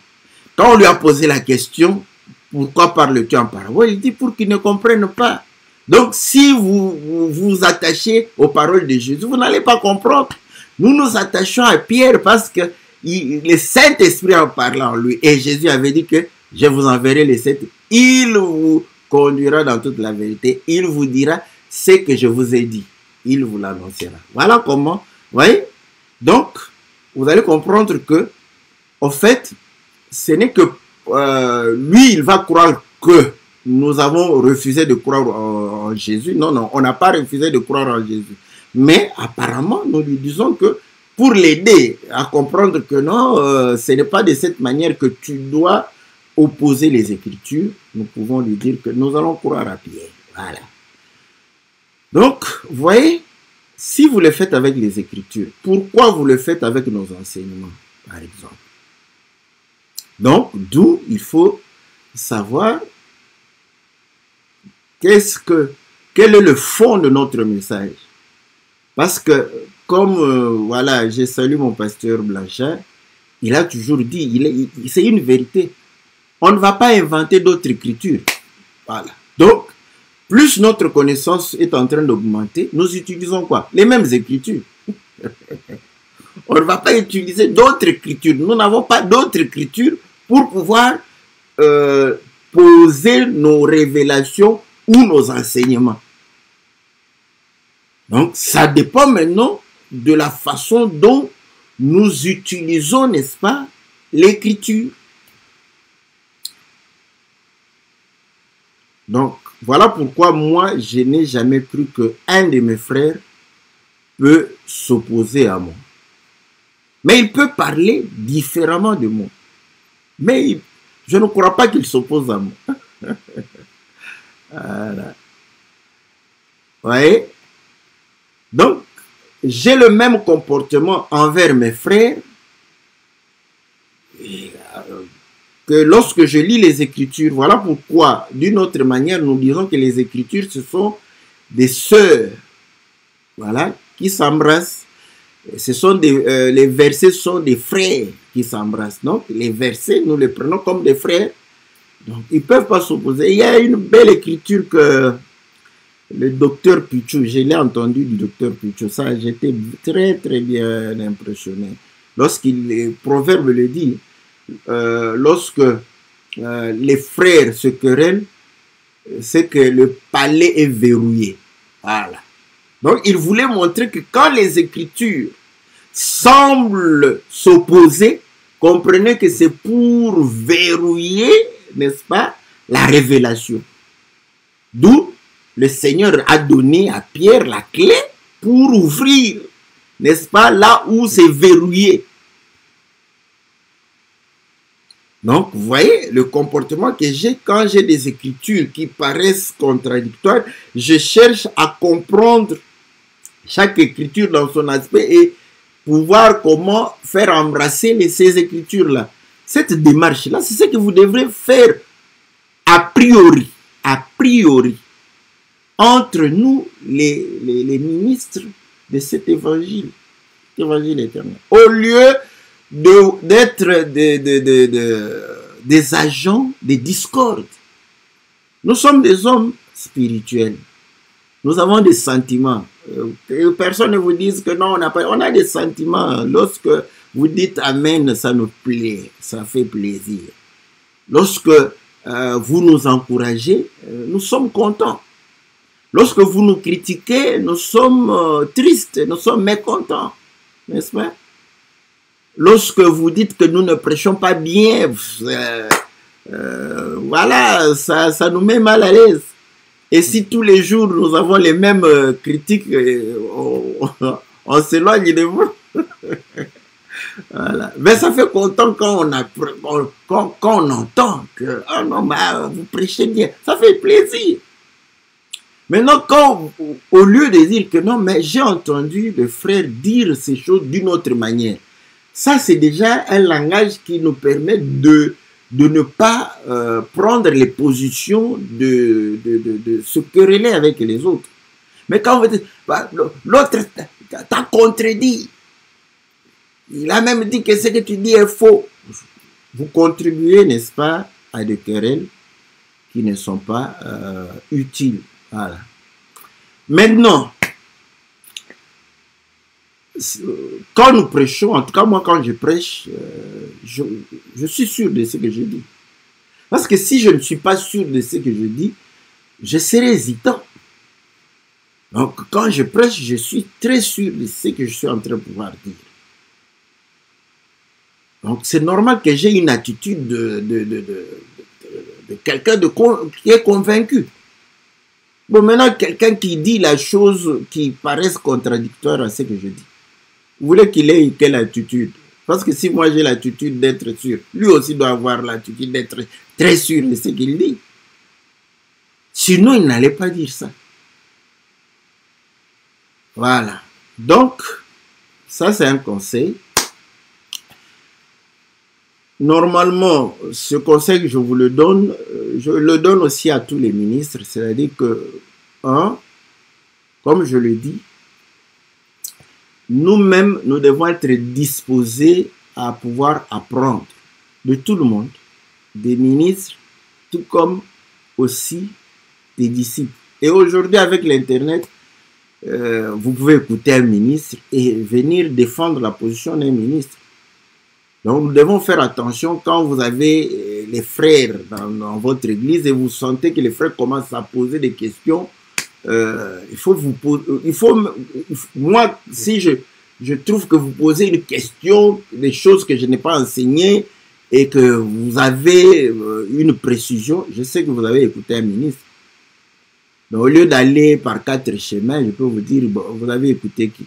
Quand on lui a posé la question, pourquoi parles-tu en parabole? Il dit, pour qu'ils ne comprennent pas. Donc, si vous vous attachez aux paroles de Jésus, vous n'allez pas comprendre. Nous nous attachons à Pierre parce que le Saint-Esprit en parlant en lui. Et Jésus avait dit que je vous enverrai le Saint-Esprit. Il vous conduira dans toute la vérité. Il vous dira ce que je vous ai dit. Il vous l'annoncera. Voilà comment. Vous voyez? Donc, vous allez comprendre que, en fait, ce n'est que lui, il va croire que nous avons refusé de croire en Jésus. Non, non, on n'a pas refusé de croire en Jésus. Mais apparemment, nous lui disons que pour l'aider à comprendre que non, ce n'est pas de cette manière que tu dois opposer les Écritures, nous pouvons lui dire que nous allons croire à Pierre. Voilà. Donc, vous voyez, si vous le faites avec les Écritures, pourquoi vous le faites avec nos enseignements, par exemple? Donc, d'où il faut savoir quel est le fond de notre message. Parce que, comme, voilà, j'ai salué mon pasteur Blanchard, il a toujours dit, c'est une vérité. On ne va pas inventer d'autres écritures. Voilà. Donc, plus notre connaissance est en train d'augmenter, nous utilisons quoi? Les mêmes écritures. On ne va pas utiliser d'autres écritures. Nous n'avons pas d'autres écritures pour pouvoir poser nos révélations ou nos enseignements. Donc, ça dépend maintenant de la façon dont nous utilisons, n'est-ce pas, l'écriture. Donc, voilà pourquoi moi, je n'ai jamais cru qu'un de mes frères peut s'opposer à moi. Mais il peut parler différemment de moi. Mais je ne crois pas qu'il s'oppose à moi. Voilà. Vous voyez? Donc, j'ai le même comportement envers mes frères que lorsque je lis les Écritures. Voilà pourquoi, d'une autre manière, nous disons que les Écritures, ce sont des sœurs, voilà, qui s'embrassent. Ce sont les versets sont des frères qui s'embrassent. Donc, les versets, nous les prenons comme des frères. Donc, ils ne peuvent pas s'opposer. Il y a une belle écriture que le docteur Pucho, je l'ai entendu du docteur Pucho, ça, j'étais très très bien impressionné. Lorsqu'il, le proverbe le dit, lorsque les frères se querellent, c'est que le palais est verrouillé. Voilà. Donc, il voulait montrer que quand les Écritures semblent s'opposer, comprenez que c'est pour verrouiller, n'est-ce pas, la révélation. D'où le Seigneur a donné à Pierre la clé pour ouvrir, n'est-ce pas, là où c'est verrouillé. Donc, vous voyez le comportement que j'ai quand j'ai des écritures qui paraissent contradictoires. Je cherche à comprendre chaque écriture dans son aspect et pouvoir comment faire embrasser ces écritures-là. Cette démarche-là, c'est ce que vous devrez faire a priori. A priori. Entre nous, les ministres de cet évangile éternel. Au lieu d'être des agents de discorde. Nous sommes des hommes spirituels. Nous avons des sentiments. Personne ne vous dise que non, on a des sentiments. Lorsque vous dites Amen, ça nous plaît, ça fait plaisir. Lorsque vous nous encouragez, nous sommes contents. Lorsque vous nous critiquez, nous sommes tristes, nous sommes mécontents. N'est-ce pas? Lorsque vous dites que nous ne prêchons pas bien, voilà, ça nous met mal à l'aise. Et si tous les jours nous avons les mêmes critiques, on s'éloigne de vous. Voilà. Mais ça fait content quand on entend que oh non, bah, vous prêchez bien. Ça fait plaisir. Maintenant, quand, au lieu de dire que non, mais j'ai entendu le frère dire ces choses d'une autre manière, ça c'est déjà un langage qui nous permet de ne pas prendre les positions de se quereller avec les autres. Mais quand vous dites, bah, l'autre t'a contredit, il a même dit que ce que tu dis est faux, vous contribuez, n'est-ce pas, à des querelles qui ne sont pas utiles. Voilà. Maintenant, quand nous prêchons, en tout cas moi quand je prêche, je suis sûr de ce que je dis. Parce que si je ne suis pas sûr de ce que je dis, je serai hésitant. Donc quand je prêche, je suis très sûr de ce que je suis en train de pouvoir dire. Donc c'est normal que j'ai une attitude de quelqu'un qui est convaincu. Bon, maintenant, quelqu'un qui dit la chose qui paraisse contradictoire à ce que je dis. Vous voulez qu'il ait quelle attitude? Parce que si moi j'ai l'attitude d'être sûr, lui aussi doit avoir l'attitude d'être très sûr de ce qu'il dit. Sinon, il n'allait pas dire ça. Voilà. Donc, ça c'est un conseil. Normalement, ce conseil que je vous le donne, je le donne aussi à tous les ministres, c'est-à-dire que, comme je le dis, nous-mêmes, nous devons être disposés à pouvoir apprendre de tout le monde, des ministres, tout comme aussi des disciples. Et aujourd'hui, avec l'Internet, vous pouvez écouter un ministre et venir défendre la position d'un ministre. Donc, nous devons faire attention quand vous avez les frères dans votre église et vous sentez que les frères commencent à poser des questions. Moi, si je trouve que vous posez une question, des choses que je n'ai pas enseignées et que vous avez une précision, je sais que vous avez écouté un ministre. Donc, au lieu d'aller par 4 chemins, je peux vous dire, bon, vous avez écouté qui?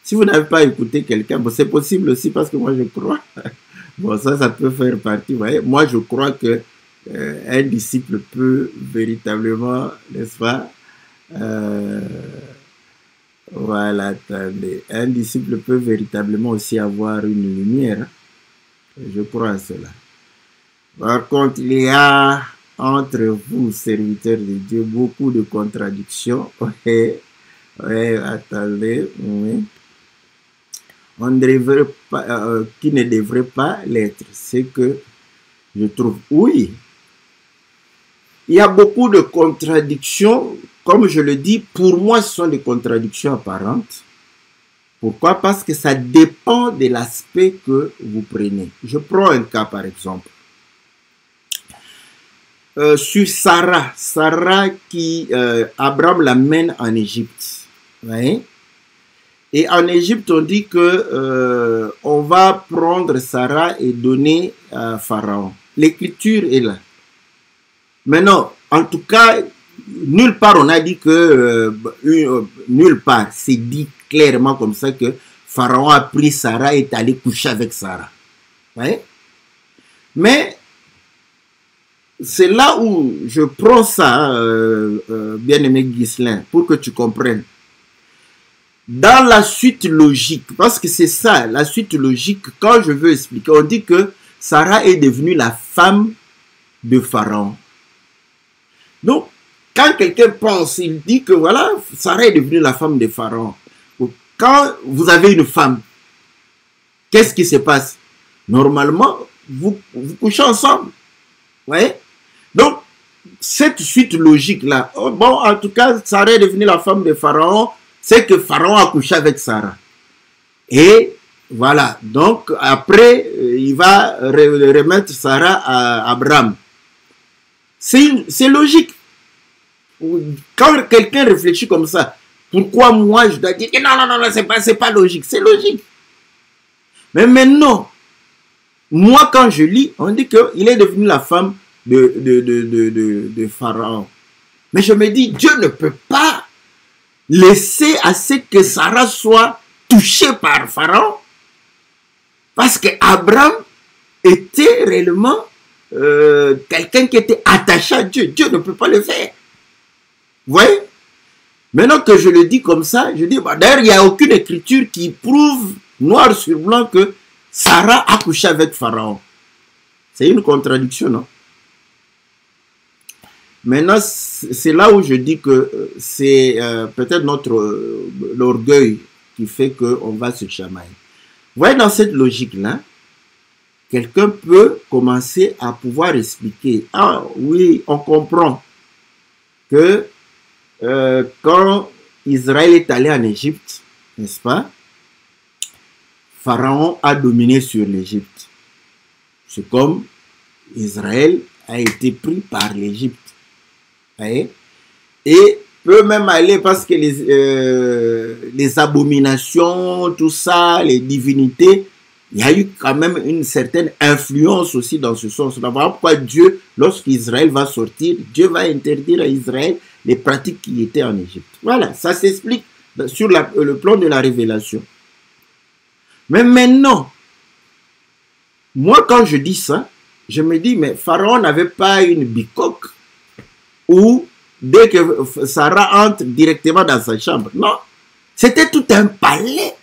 Si vous n'avez pas écouté quelqu'un, bon, c'est possible aussi parce que moi je crois. Bon, ça peut faire partie. Vous voyez, moi je crois que un disciple peut véritablement, n'est-ce pas? Voilà, attendez. Un disciple peut véritablement aussi avoir une lumière. Je crois à cela. Par contre, il y a entre vous, serviteurs de Dieu, beaucoup de contradictions. Ouais, attendez. Oui. On ne devrait pas, qui ne devrait pas l'être. C'est que je trouve, oui, il y a beaucoup de contradictions comme je le dis, pour moi, ce sont des contradictions apparentes. Pourquoi? Parce que ça dépend de l'aspect que vous prenez. Je prends un cas, par exemple. Sur Sarah. Sarah qui, Abraham l'amène en Égypte. Ouais. Et en Égypte, on dit que on va prendre Sarah et donner à Pharaon. L'écriture est là. Maintenant, en tout cas, nulle part on a dit que nulle part c'est dit clairement comme ça que Pharaon a pris Sarah et est allé coucher avec Sarah. Ouais. Mais c'est là où je prends ça, bien-aimé Ghislain, pour que tu comprennes. Dans la suite logique, parce que c'est ça, la suite logique, quand je veux expliquer, on dit que Sarah est devenue la femme de Pharaon. Donc, quand quelqu'un pense, il dit que voilà, Sarah est devenue la femme de Pharaon. Quand vous avez une femme, qu'est-ce qui se passe? Normalement, vous couchez ensemble. Ouais. Donc, cette suite logique-là, bon, en tout cas, Sarah est devenue la femme de Pharaon, c'est que Pharaon a couché avec Sarah. Et voilà, donc après, il va remettre Sarah à Abraham. C'est logique. Quand quelqu'un réfléchit comme ça, pourquoi moi je dois dire que non, c'est pas logique, c'est logique. Mais maintenant, moi quand je lis, on dit qu'il est devenu la femme de Pharaon. Mais je me dis, Dieu ne peut pas laisser à ce que Sarah soit touchée par Pharaon. Parce que Abraham était réellement quelqu'un qui était attaché à Dieu. Dieu ne peut pas le faire. Vous voyez? Maintenant que je le dis comme ça, je dis, bah, d'ailleurs, il n'y a aucune écriture qui prouve noir sur blanc que Sarah a couché avec Pharaon. C'est une contradiction, non? Maintenant, c'est là où je dis que c'est peut-être l'orgueil qui fait qu'on va se chamailler. Vous voyez, dans cette logique-là, quelqu'un peut commencer à pouvoir expliquer. Ah oui, on comprend que quand Israël est allé en Égypte, n'est-ce pas, Pharaon a dominé sur l'Égypte. C'est comme Israël a été pris par l'Égypte. Et peut même aller parce que les abominations, tout ça, les divinités, il y a eu quand même une certaine influence aussi dans ce sens-là. Voilà pourquoi Dieu, lorsqu'Israël va sortir, Dieu va interdire à Israël les pratiques qui étaient en Égypte. Voilà, ça s'explique sur le plan de la révélation. Mais maintenant, moi quand je dis ça, je me dis, mais Pharaon n'avait pas une bicoque où dès que Sarah entre directement dans sa chambre. Non, c'était tout un palais.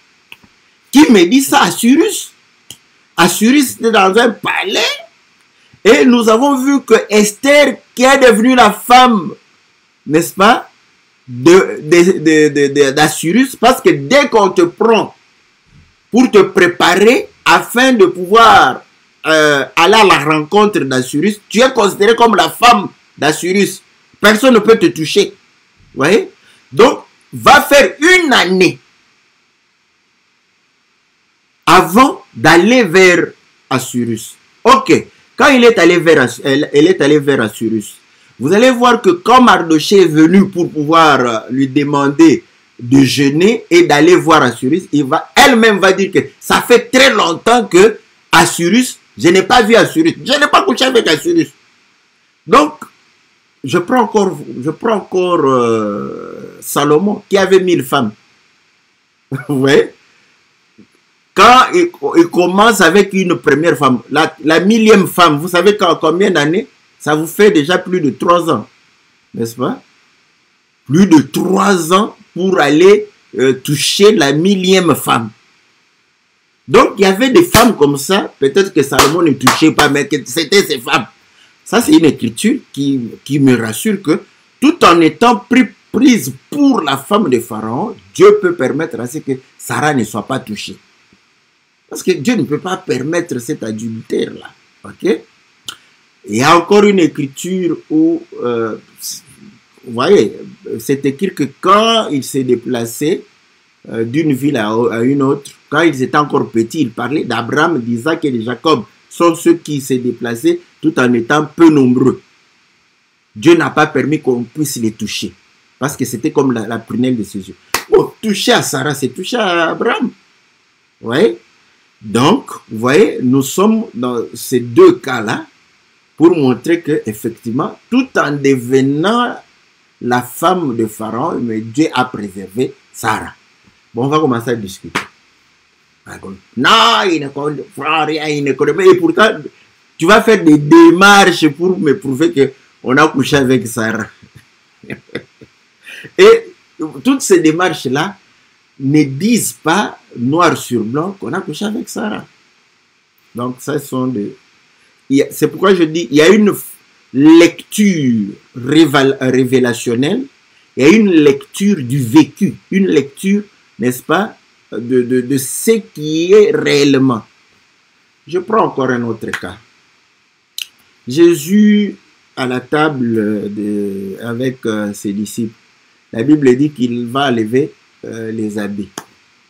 Qui me dit ça? Assyrus. Assyrus était dans un palais. Et nous avons vu que Esther, qui est devenue la femme, n'est-ce pas, d'Assyrus, parce que dès qu'on te prend pour te préparer afin de pouvoir aller à la rencontre d'Assyrus, tu es considéré comme la femme d'Assyrus. Personne ne peut te toucher. Vous voyez? Donc, va faire une année avant d'aller vers Assyrus. Ok. Quand elle est allée vers Assyrus, vous allez voir que quand Mardochée est venu pour pouvoir lui demander de jeûner et d'aller voir Assyrus, elle-même va dire que ça fait très longtemps que Assyrus, je n'ai pas vu Assyrus, je n'ai pas couché avec Assyrus. Donc, je prends encore Salomon qui avait 1000 femmes. Vous voyez? Quand il commence avec une première femme, la 1000e femme, vous savez combien d'années? Ça vous fait déjà plus de 3 ans. N'est-ce pas? Plus de 3 ans pour aller toucher la 1000e femme. Donc, il y avait des femmes comme ça. Peut-être que Salomon ne touchait pas, mais c'était ces femmes. Ça, c'est une écriture qui me rassure que tout en étant prise pour la femme de Pharaon, Dieu peut permettre à ce que Sarah ne soit pas touchée. Parce que Dieu ne peut pas permettre cet adultère-là. Ok? Il y a encore une écriture où vous voyez, c'est écrit que quand il s'est déplacé d'une ville à une autre, quand ils étaient encore petits, il parlait d'Abraham, d'Isaac et de Jacob. Sont ceux qui s'est déplacés tout en étant peu nombreux. Dieu n'a pas permis qu'on puisse les toucher. Parce que c'était comme la prunelle de ses yeux. Bon, toucher à Sarah, c'est toucher à Abraham. Vous voyez? Donc, vous voyez, nous sommes dans ces deux cas-là pour montrer que, effectivement, tout en devenant la femme de Pharaon, mais Dieu a préservé Sarah. Bon, on va commencer à discuter. Non, il ne connaît rien, il ne connaît pas. Et pourtant, tu vas faire des démarches pour me prouver qu'on a couché avec Sarah. Et toutes ces démarches-là ne disent pas noir sur blanc qu'on a couché avec Sarah. Donc, ça sont des... C'est pourquoi je dis, il y a une lecture révélationnelle, il y a une lecture du vécu, une lecture, n'est-ce pas, de ce qui est réellement. Je prends encore un autre cas. Jésus, à la table avec ses disciples, la Bible dit qu'il va lever les habits.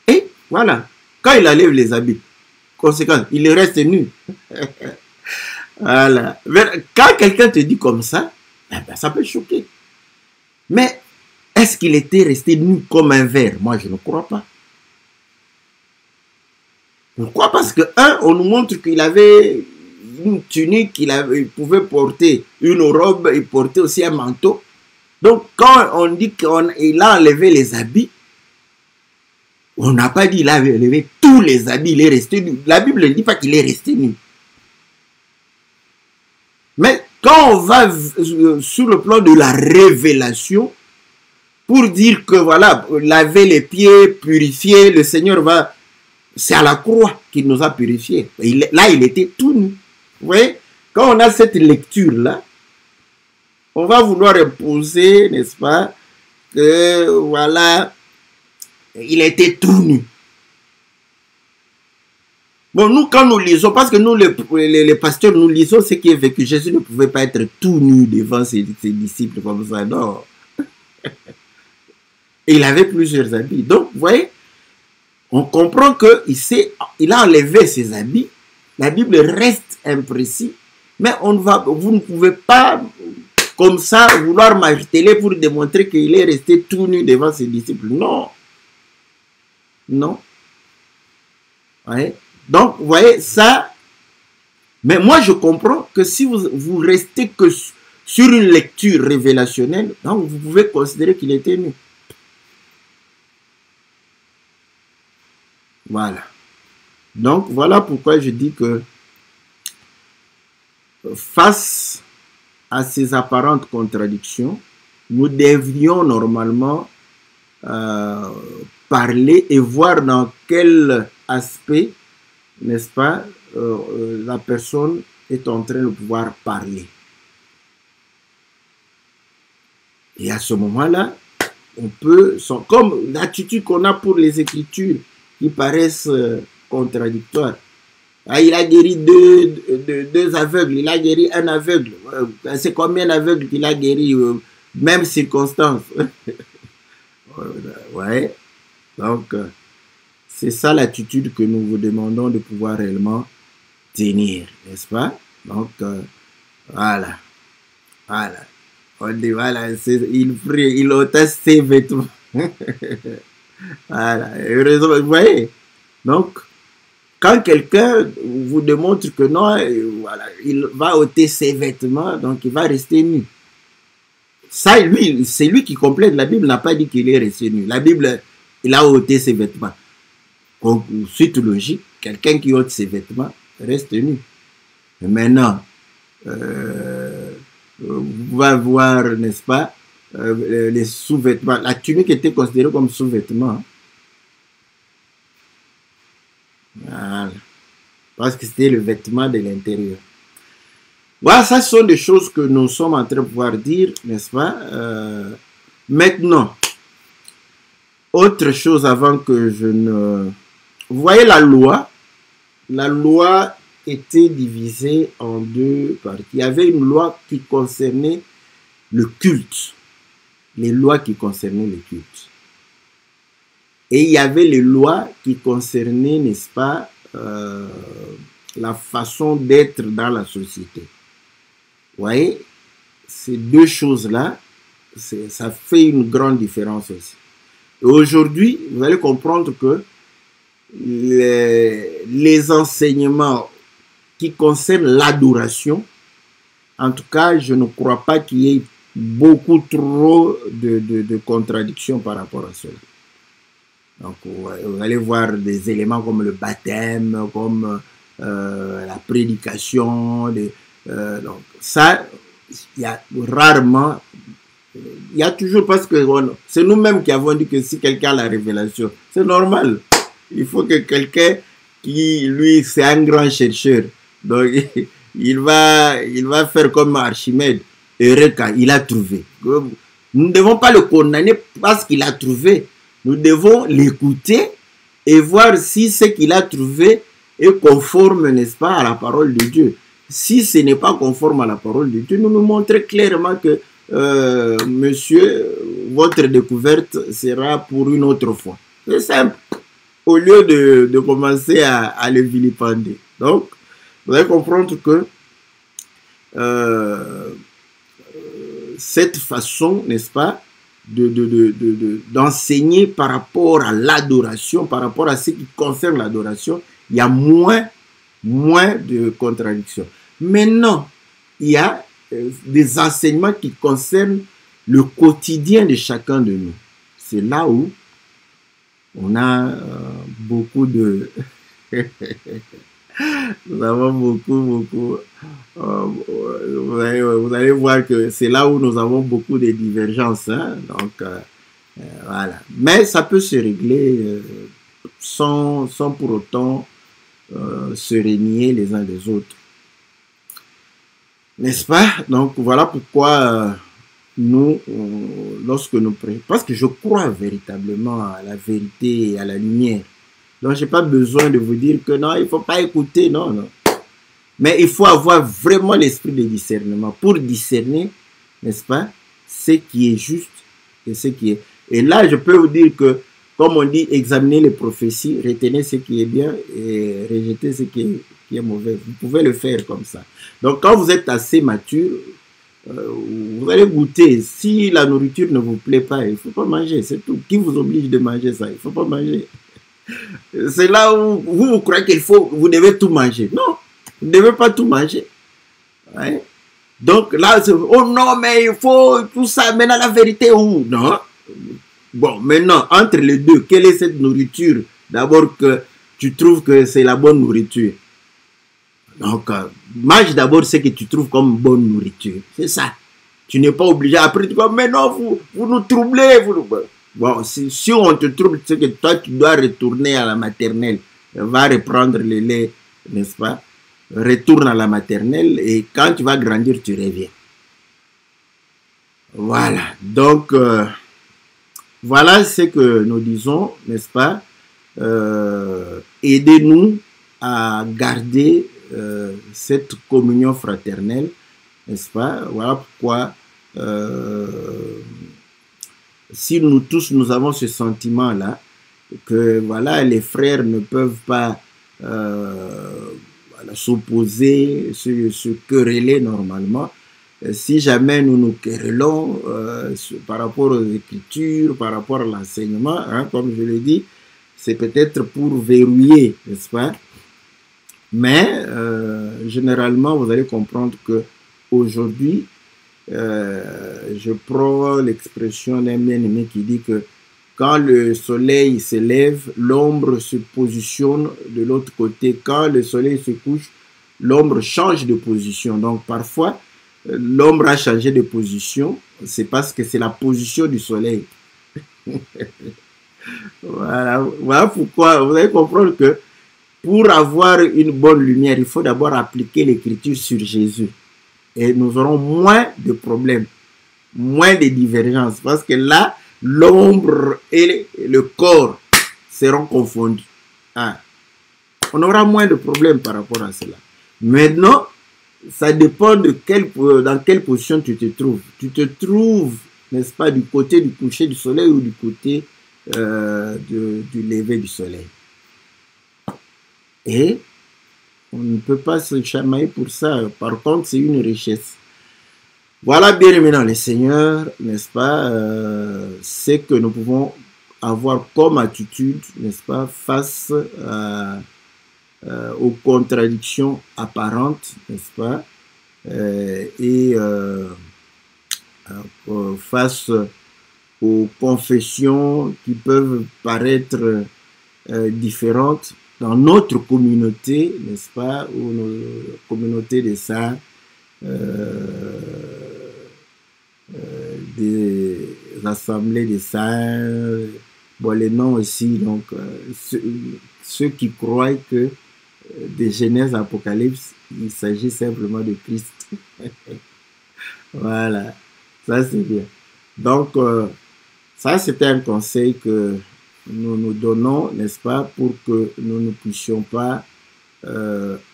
Et voilà, quand il enlève les habits, conséquence, il reste nu. Voilà. Quand quelqu'un te dit comme ça, eh ben, ça peut choquer. Mais est-ce qu'il était resté nu comme un verre? Moi, je ne crois pas. Pourquoi? Parce que, on nous montre qu'il avait une tunique, il pouvait porter une robe, il portait aussi un manteau. Donc, quand on dit qu'il a enlevé les habits, on n'a pas dit qu'il a enlevé tous les habits, il est resté nu. La Bible ne dit pas qu'il est resté nu. Mais quand on va sur le plan de la révélation, pour dire que voilà, laver les pieds, purifier, le Seigneur va... C'est à la croix qu'il nous a purifiés. Là, il était tout nu. Vous voyez, quand on a cette lecture-là, on va vouloir imposer, n'est-ce pas, que voilà, il était tout nu. Bon, nous, quand nous lisons, parce que nous, les pasteurs, nous lisons ce qui est vécu. Jésus ne pouvait pas être tout nu devant ses disciples comme ça, non. Et il avait plusieurs habits. Donc, vous voyez, on comprend qu'il a enlevé ses habits. La Bible reste imprécise, mais vous ne pouvez pas, comme ça, vouloir marteler pour démontrer qu'il est resté tout nu devant ses disciples. Non. Non. Ouais. Donc, vous voyez, ça... Mais moi, je comprends que si vous restez que sur une lecture révélationnelle, donc vous pouvez considérer qu'il était nu. Voilà. Donc, voilà pourquoi je dis que face à ces apparentes contradictions, nous devrions normalement parler et voir dans quel aspect, n'est-ce pas, la personne est en train de pouvoir parler. Et à ce moment-là, on peut, comme l'attitude qu'on a pour les Écritures qui paraissent contradictoires. Ah, il a guéri deux aveugles, il a guéri un aveugle. C'est combien d'aveugles qu'il a guéri, même circonstance. Ouais. Donc, c'est ça l'attitude que nous vous demandons de pouvoir réellement tenir, n'est-ce pas? Donc, voilà. Voilà. On dit, voilà, il prie, il ôta ses vêtements. Voilà. Heureusement, vous voyez? Donc, quand quelqu'un vous démontre que non, voilà, il va ôter ses vêtements, donc il va rester nu. Ça, c'est lui qui complète. La Bible n'a pas dit qu'il est resté nu. La Bible, il a ôté ses vêtements. Donc, suite logique, quelqu'un qui ôte ses vêtements reste nu. Et maintenant, vous allez voir, n'est-ce pas, les sous-vêtements. La tunique était considérée comme sous-vêtement. Voilà. Parce que c'était le vêtement de l'intérieur. Voilà, ça ce sont des choses que nous sommes en train de pouvoir dire, n'est-ce pas? Maintenant, autre chose avant que je ne... Vous voyez la loi? La loi était divisée en deux parties. Il y avait une loi qui concernait le culte. les lois qui concernaient le culte. Et il y avait les lois qui concernaient, n'est-ce pas, la façon d'être dans la société. Vous voyez, ces deux choses-là, ça fait une grande différence aussi. Et aujourd'hui, vous allez comprendre que les enseignements qui concernent l'adoration, en tout cas, je ne crois pas qu'il y ait beaucoup trop de contradictions par rapport à cela. Donc, vous allez voir des éléments comme le baptême, comme la prédication. Donc, ça, il y a rarement... Il y a toujours, parce que c'est nous-mêmes qui avons dit que si quelqu'un a la révélation, c'est normal. Il faut que quelqu'un qui, lui, c'est un grand chercheur. Donc, il va faire comme Archimède. Eureka, il a trouvé. Nous ne devons pas le condamner parce qu'il a trouvé. Nous devons l'écouter et voir si ce qu'il a trouvé est conforme, n'est-ce pas, à la parole de Dieu. Si ce n'est pas conforme à la parole de Dieu, nous nous montrons clairement que monsieur, votre découverte sera pour une autre fois. C'est simple. Au lieu de commencer à le vilipender. Donc, vous allez comprendre que cette façon, n'est-ce pas, d'enseigner par rapport à l'adoration, par rapport à ce qui concerne l'adoration, il y a moins de contradictions. Maintenant, il y a des enseignements qui concernent le quotidien de chacun de nous. C'est là où on a beaucoup de... Nous avons beaucoup... vous allez voir que c'est là où nous avons beaucoup de divergences. Hein? Donc, voilà. Mais ça peut se régler sans pour autant se renier les uns des autres. N'est-ce pas? Donc, voilà pourquoi nous, lorsque nous prions, parce que je crois véritablement à la vérité et à la lumière. Donc, je n'ai pas besoin de vous dire que non, il ne faut pas écouter, non, non. Mais il faut avoir vraiment l'esprit de discernement pour discerner, n'est-ce pas, ce qui est juste et ce qui est... Et là, je peux vous dire que, comme on dit, examinez les prophéties, retenez ce qui est bien et rejetez ce qui est mauvais. Vous pouvez le faire comme ça. Donc, quand vous êtes assez mature, vous allez goûter. Si la nourriture ne vous plaît pas, il ne faut pas manger, c'est tout. Qui vous oblige de manger ça? Il ne faut pas manger. C'est là où vous croyez qu'il faut, vous devez tout manger. Non, vous ne devez pas tout manger. Ouais. Donc là, oh non, mais il faut tout ça. Maintenant, la vérité où? Non. Bon, maintenant, entre les deux, quelle est cette nourriture? D'abord que tu trouves que c'est la bonne nourriture. Donc, mange d'abord ce que tu trouves comme bonne nourriture. C'est ça. Tu n'es pas obligé. Après, tu dis, mais non, vous nous troublez. Bon, si on te trouble, c'est que toi, tu dois retourner à la maternelle. Va reprendre le lait, n'est-ce pas? Retourne à la maternelle et quand tu vas grandir, tu reviens. Voilà. Donc, voilà ce que nous disons, n'est-ce pas? Aidez-nous à garder cette communion fraternelle, n'est-ce pas? Voilà pourquoi si nous tous nous avons ce sentiment-là, que voilà, les frères ne peuvent pas voilà, s'opposer, se quereller normalement. Si jamais nous nous querellons par rapport aux Écritures, par rapport à l'enseignement, hein, comme je l'ai dit, c'est peut-être pour verrouiller, n'est-ce pas? Mais généralement, vous allez comprendre que aujourd'hui, je prends l'expression d'un bien-aimé qui dit que quand le soleil se lève, l'ombre se positionne de l'autre côté. Quand le soleil se couche, l'ombre change de position. Donc parfois, l'ombre a changé de position, c'est parce que c'est la position du soleil. Voilà pourquoi vous allez comprendre que pour avoir une bonne lumière, il faut d'abord appliquer l'écriture sur Jésus. Et nous aurons moins de problèmes, moins de divergences. Parce que là, l'ombre et le corps seront confondus. Ah. On aura moins de problèmes par rapport à cela. Maintenant, ça dépend de dans quelle position tu te trouves. Tu te trouves n'est-ce pas, du côté du coucher du soleil ou du côté du lever du soleil. Et on ne peut pas se chamailler pour ça. Par contre, c'est une richesse. Voilà, bien aimé dans le Seigneur, n'est-ce pas, c'est que nous pouvons avoir comme attitude, n'est-ce pas, face aux contradictions apparentes, n'est-ce pas, et face aux confessions qui peuvent paraître différentes dans notre communauté, n'est-ce pas, ou nos communautés des saints, des assemblées des saints, bon, les noms aussi, donc ceux qui croient que de Genèse à Apocalypse, il s'agit simplement de Christ. Voilà, ça c'est bien. Donc, ça c'était un conseil que nous nous donnons, n'est-ce pas, pour que nous ne puissions pas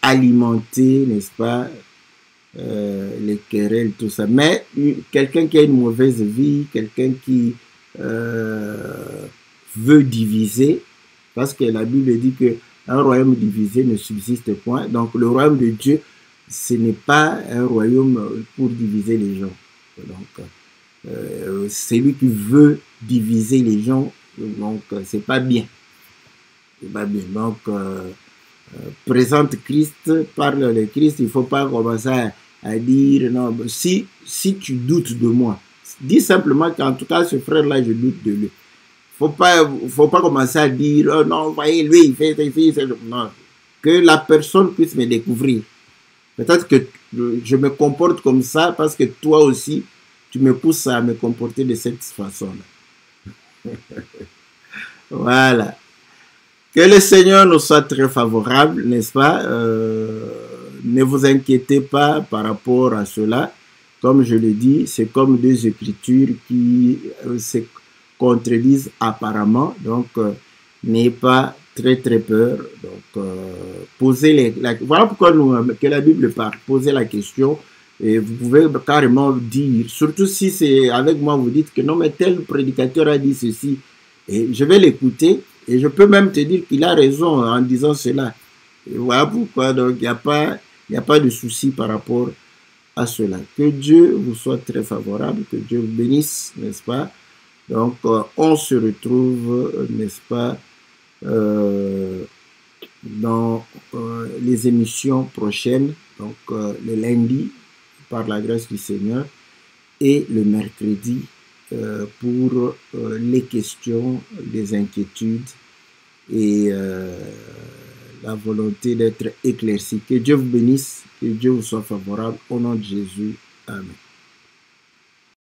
alimenter, n'est-ce pas, les querelles, tout ça. Mais quelqu'un qui a une mauvaise vie, quelqu'un qui veut diviser, parce que la Bible dit que un royaume divisé ne subsiste point. Donc le royaume de Dieu, ce n'est pas un royaume pour diviser les gens. Donc c'est lui qui veut diviser les gens, donc c'est pas bien. C'est pas bien. Donc présente Christ, parle de Christ, il ne faut pas commencer à dire non, si tu doutes de moi, dis simplement qu'en tout cas ce frère-là, je doute de lui. Faut pas commencer à dire oh non, voyez, lui, il fait non. Que la personne puisse me découvrir. Peut-être que je me comporte comme ça parce que toi aussi, tu me pousses à me comporter de cette façon-là. Voilà. Que le Seigneur nous soit très favorable, n'est-ce pas? Ne vous inquiétez pas par rapport à cela. Comme je le dis, c'est comme deux écritures qui se contredisent apparemment. Donc, n'ayez pas très peur. Donc, voilà pourquoi que la Bible parle. Posez la question et vous pouvez carrément dire, surtout si c'est avec moi, vous dites que non, mais tel prédicateur a dit ceci. Et je vais l'écouter et je peux même te dire qu'il a raison en disant cela. Et voilà pourquoi, donc, il n'y a pas de souci par rapport à cela. Que Dieu vous soit très favorable, que Dieu vous bénisse, n'est-ce pas? Donc, on se retrouve, n'est-ce pas, dans les émissions prochaines, donc le lundi, par la grâce du Seigneur, et le mercredi, pour les questions, les inquiétudes et la volonté d'être éclairci. Que Dieu vous bénisse, que Dieu vous soit favorable. Au nom de Jésus. Amen.